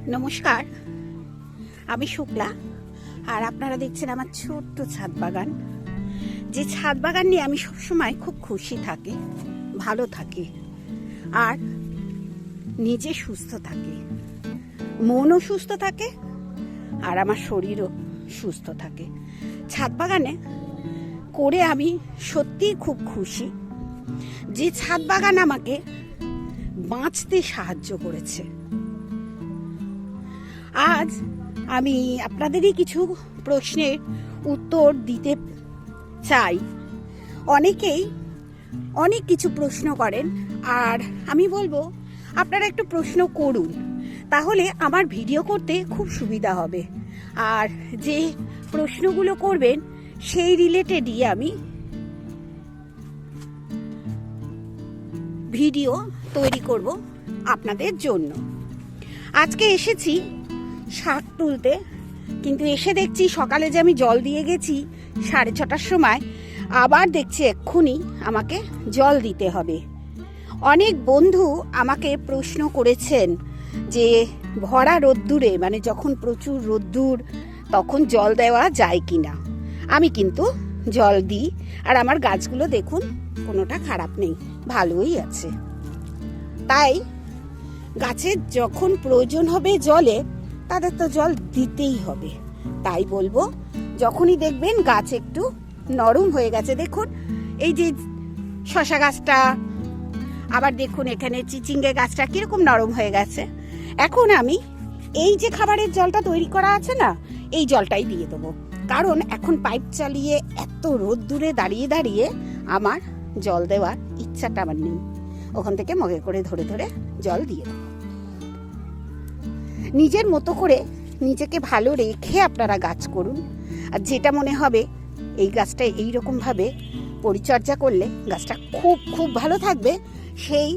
নমস্কার, আমি শুক্লা আর আপনারা দেখছেন আমার ছোট্ট ছাদ বাগান। যে ছাদ বাগান নিয়ে আমি সবসময় খুব খুশি থাকি, ভালো থাকি আর নিজে সুস্থ থাকি, মনও সুস্থ থাকে আর আমার শরীরও সুস্থ থাকে। ছাদ বাগানে করে আমি সত্যিই খুব খুশি যে ছাদ বাগান আমাকে বাঁচতে সাহায্য করেছে। আজ আমি আপনাদেরই কিছু প্রশ্নের উত্তর দিতে চাই। অনেকেই অনেক কিছু প্রশ্ন করেন আর আমি বলবো আপনারা একটু প্রশ্ন করুন, তাহলে আমার ভিডিও করতে খুব সুবিধা হবে। আর যে প্রশ্নগুলো করবেন সেই রিলেটেডই আমি ভিডিও তৈরি করব আপনাদের জন্য। আজকে এসেছি শাক তুলতে, কিন্তু এসে দেখছি সকালে যে আমি জল দিয়ে গেছি 6:30টার সময়, আবার দেখছি এক্ষুনি আমাকে জল দিতে হবে। অনেক বন্ধু আমাকে প্রশ্ন করেছেন যে ভরা রোদ্দুরে, মানে যখন প্রচুর রোদ্দুর তখন জল দেওয়া যায় কি না। আমি কিন্তু জল দিই আর আমার গাছগুলো দেখুন কোনোটা খারাপ নেই, ভালোই আছে। তাই গাছের যখন প্রয়োজন হবে জলে, তাদের তো জল দিতেই হবে। তাই বলবো, যখনই দেখবেন গাছ একটু নরম হয়ে গেছে, দেখুন এই যে শশা গাছটা, আবার দেখুন এখানে চিচিঙ্গে গাছটা কিরকম নরম হয়ে গেছে, এখন আমি এই যে খাবারের জলটা তৈরি করা আছে না, এই জলটাই দিয়ে দেবো। কারণ এখন পাইপ চালিয়ে এত রোদ্দুরে দাঁড়িয়ে দাঁড়িয়ে আমার জল দেওয়ার ইচ্ছাটা আমার নেই। ওখান থেকে মগে করে ধরে ধরে জল দিয়ে দেবো। নিজের মতো করে নিজেকে ভালো রেখে আপনারা গাছ করুন। আর যেটা মনে হবে এই গাছটা এইরকমভাবে পরিচর্যা করলে গাছটা খুব খুব ভালো থাকবে, সেই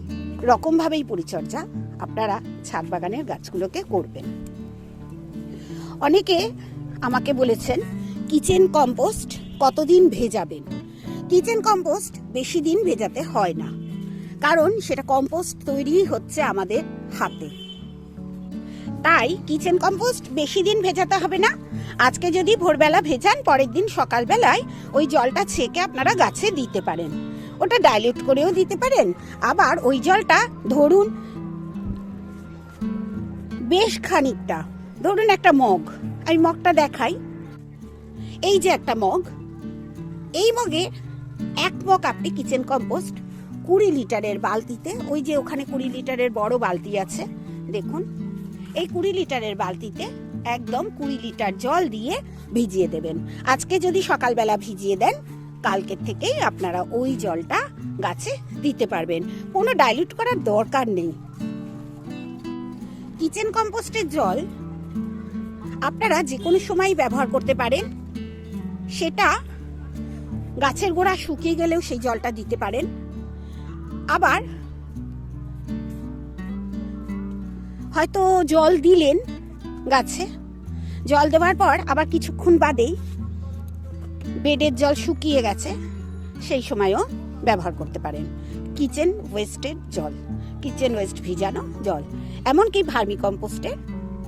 রকমভাবেই পরিচর্যা আপনারা ছাদ বাগানের গাছগুলোকে করবেন। অনেকে আমাকে বলেছেন কিচেন কম্পোস্ট কতদিন ভেজাবেন। কিচেন কম্পোস্ট বেশি দিন ভেজাতে হয় না, কারণ সেটা কম্পোস্ট তৈরি হচ্ছে আমাদের হাতে। তাই কিচেন কম্পোস্ট বেশি দিন ভেজাতে হবে না। আজকে যদি ভোরবেলা ভেজান, পরের দিন সকালবেলায় ওই জলটা ছেঁকে আপনারা গাছে দিতে পারেন। ওটা ডাইলিউট করেও দিতে পারেন। আবার ওই জলটা ধরুন বেশ খানিকটা, ধরুন একটা মগ, এই মগটা দেখাই, এই যে একটা মগ, এই মগে 1 মগ আপনি কিচেন কম্পোস্ট 20 লিটারের বালতিতে, ওই যে ওখানে 20 লিটারের বড় বালতি আছে দেখুন, এই 20 লিটারের বালতিতে একদম 20 লিটার জল দিয়ে ভিজিয়ে দেবেন। আজকে যদি সকালবেলা ভিজিয়ে দেন, কালকের থেকেই আপনারা ওই জলটা গাছে দিতে পারবেন। কোনো ডাইলিউট করার দরকার নেই। কিচেন কম্পোস্টের জল আপনারা যে কোনো সময় ব্যবহার করতে পারেন। সেটা গাছের গোড়া শুকিয়ে গেলেও সেই জলটা দিতে পারেন। আবার হয়তো জল দিলেন গাছে, জল দেওয়ার পর আবার কিছুক্ষণ বাদেই বেডের জল শুকিয়ে গেছে, সেই সময়ও ব্যবহার করতে পারেন কিচেন ওয়েস্টের জল, কিচেন ওয়েস্ট ভিজানো জল। এমনকি ভার্মি কম্পোস্টের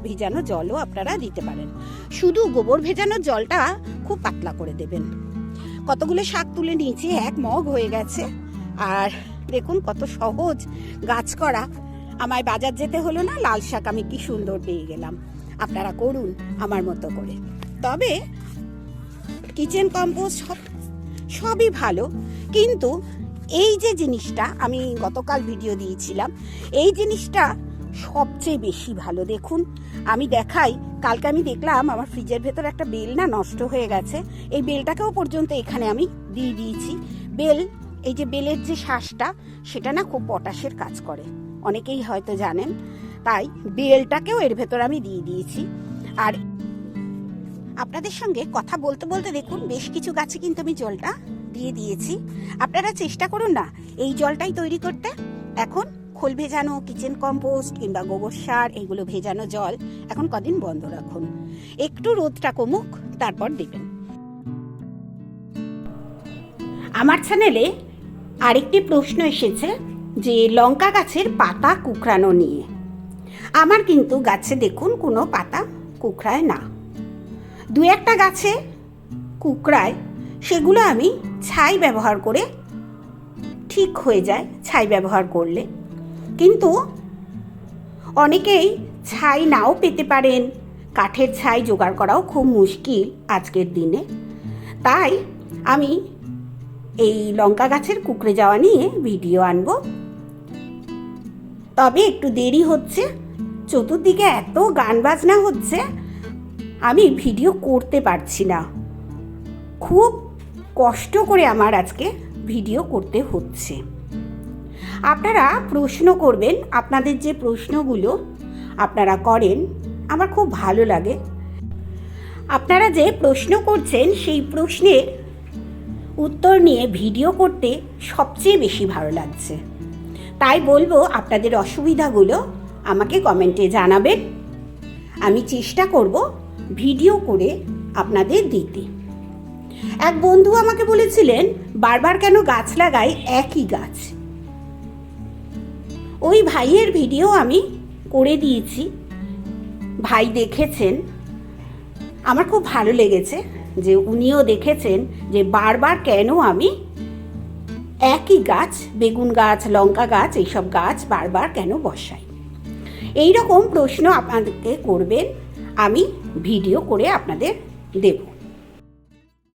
ভিজানো জলও আপনারা দিতে পারেন। শুধু গোবর ভেজানো জলটা খুব পাতলা করে দেবেন। কতগুলো শাক তুলে নিচে 1 মগ হয়ে গেছে। আর দেখুন কত সহজ গাছ করা, আমায় বাজার যেতে হলো না, লাল শাক আমি কি সুন্দর পেয়ে গেলাম। আপনারা করুন আমার মতো করে। তবে কিচেন কম্পোস্ট সবই ভালো, কিন্তু এই যে জিনিসটা আমি গতকাল ভিডিও দিয়েছিলাম, এই জিনিসটা সবচেয়ে বেশি ভালো। দেখুন আমি দেখাই, কালকে আমি দেখলাম আমার ফ্রিজের ভেতর একটা বেল না নষ্ট হয়ে গেছে, এই বেলটাকেও পর্যন্ত এখানে আমি দিয়ে দিয়েছি। বেল, এই যে বেলের যে শ্বাসটা, সেটা না খুব পটাশের কাজ করে, অনেকেই হয়তো জানেন। তাই বেলটাকেও এর ভেতর আমি দিয়ে দিয়েছি। আর আপনাদের সঙ্গে কথা বলতে বলতে দেখুন বেশ কিছু গাছে কিন্তু আমি জলটা দিয়ে দিয়েছি। আপনারা চেষ্টা করুন না এই জলটাই তৈরি করতে। এখন খোল ভেজানো কিচেন কম্পোস্ট কিংবা গোবর সার এগুলো ভেজানো জল এখন কদিন বন্ধ রাখুন, একটু রোদটা কমুক, তারপর দেবেন। আমার চ্যানেলে আরেকটি প্রশ্ন এসেছে যে লঙ্কা গাছের পাতা কুকড়ানো নিয়ে। আমার কিন্তু গাছে দেখুন কোনো পাতা কুঁকড়ায় না। দু একটা গাছে কুঁকড়ায়, সেগুলো আমি ছাই ব্যবহার করে ঠিক হয়ে যায় ছাই ব্যবহার করলে। কিন্তু অনেকেই ছাই নাও পেতে পারেন, কাঠের ছাই জোগাড় করাও খুব মুশকিল আজকের দিনে। তাই আমি এই লঙ্কা গাছের কুঁকড়ে যাওয়া নিয়ে ভিডিও আনব। তবে একটু দেরি হচ্ছে, চতুর্দিকে এত গান বাজনা হচ্ছে, আমি ভিডিও করতে পারছি না। খুব কষ্ট করে আমার আজকে ভিডিও করতে হচ্ছে। আপনারা প্রশ্ন করবেন, আপনাদের যে প্রশ্নগুলো আপনারা করেন আমার খুব ভালো লাগে। আপনারা যে প্রশ্ন করছেন সেই প্রশ্নের উত্তর নিয়ে ভিডিও করতে সবচেয়ে বেশি ভালো লাগছে। তাই বলবো, আপনাদের অসুবিধাগুলো আমাকে কমেন্টে জানাবেন, আমি চেষ্টা করব ভিডিও করে আপনাদের দিতে। এক বন্ধু আমাকে বলেছিলেন, বারবার কেন গাছ লাগাই একই গাছ। ওই ভাইয়ের ভিডিও আমি করে দিয়েছি, ভাই দেখেছেন, আমার খুব ভালো লেগেছে যে উনিও দেখেছেন যে বারবার কেন আমি একই গাছ, বেগুন গাছ, লঙ্কা গাছ, এইসব গাছ বারবার কেন বসাই। এই রকম প্রশ্ন আপনাদেরকে করবেন, আমি ভিডিও করে আপনাদের দেব।